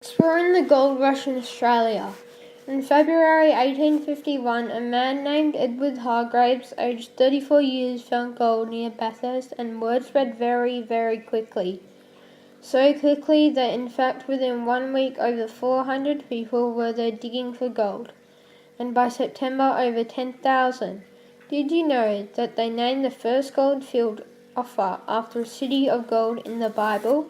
Exploring the gold rush in Australia. In February 1851, a man named Edward Hargraves, aged 34 years, found gold near Bathurst, and word spread very, very quickly. So quickly that in fact within 1 week over 400 people were there digging for gold, and by September over 10,000. Did you know that they named the first gold field Offa after a city of gold in the Bible?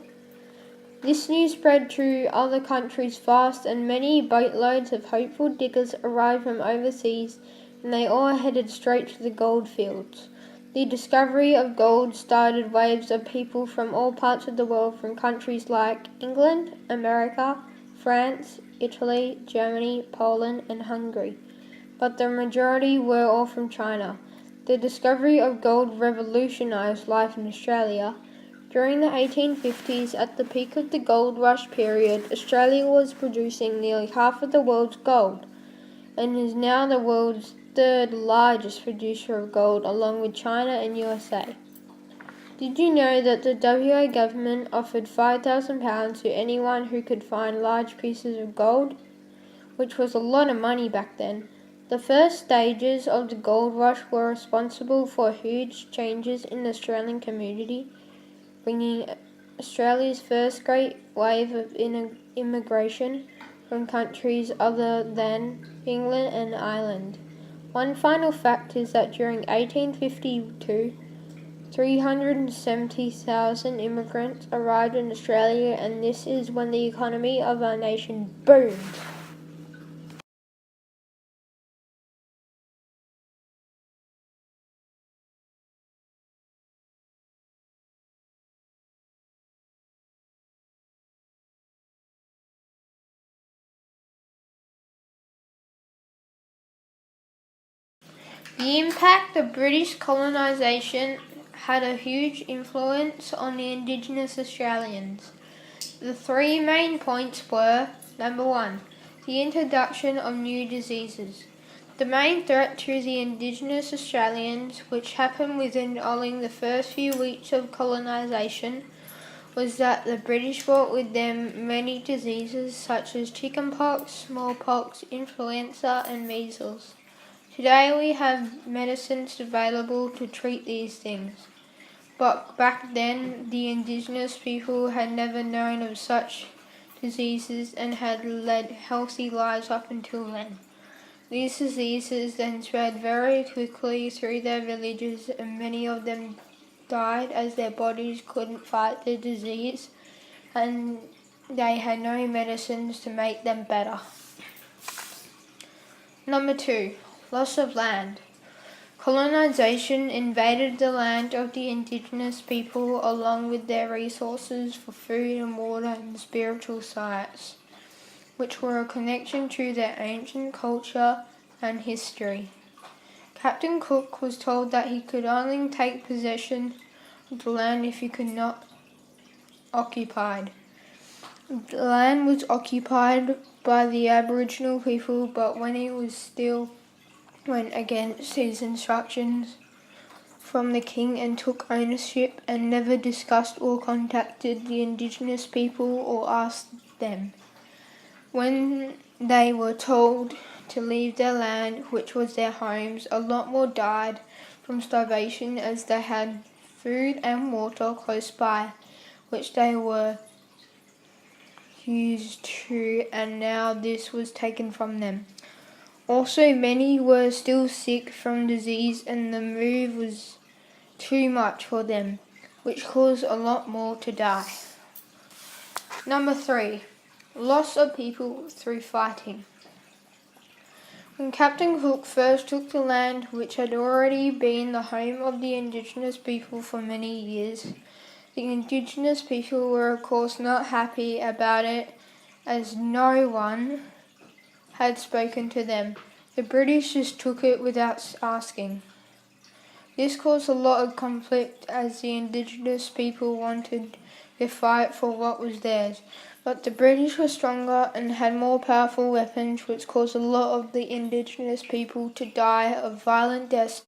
This news spread to other countries fast, and many boatloads of hopeful diggers arrived from overseas, and they all headed straight to the gold fields. The discovery of gold started waves of people from all parts of the world, from countries like England, America, France, Italy, Germany, Poland, and Hungary. But the majority were all from China. The discovery of gold revolutionized life in Australia. During the 1850s, at the peak of the gold rush period, Australia was producing nearly half of the world's gold, and is now the world's third largest producer of gold, along with China and USA. Did you know that the WA government offered £5,000 to anyone who could find large pieces of gold, which was a lot of money back then? The first stages of the gold rush were responsible for huge changes in the Australian community, bringing Australia's first great wave of immigration from countries other than England and Ireland. One final fact is that during 1852, 370,000 immigrants arrived in Australia, and this is when the economy of our nation boomed. The impact of British colonisation had a huge influence on the Indigenous Australians. The three main points were: number one, the introduction of new diseases. The main threat to the Indigenous Australians, which happened within only the first few weeks of colonisation, was that the British brought with them many diseases such as chickenpox, smallpox, influenza, and measles. Today we have medicines available to treat these things, but back then the Indigenous people had never known of such diseases and had led healthy lives up until then. These diseases then spread very quickly through their villages, and many of them died as their bodies couldn't fight the disease and they had no medicines to make them better. Number two, loss of land. Colonisation invaded the land of the Indigenous people along with their resources for food and water and spiritual sites, which were a connection to their ancient culture and history. Captain Cook was told that he could only take possession of the land if he could not occupied. The land was occupied by the Aboriginal people, but when he was still went against his instructions from the king and took ownership, and never discussed or contacted the Indigenous people or asked them. When they were told to leave their land, which was their homes, a lot more died from starvation as they had food and water close by, which they were used to, and now this was taken from them. Also, many were still sick from disease, and the move was too much for them, which caused a lot more to die. Number three, loss of people through fighting. When Captain Cook first took the land, which had already been the home of the Indigenous people for many years, the Indigenous people were of course not happy about it, as no one had spoken to them. The British just took it without asking. This caused a lot of conflict as the Indigenous people wanted to fight for what was theirs, but the British were stronger and had more powerful weapons, which caused a lot of the Indigenous people to die of violent deaths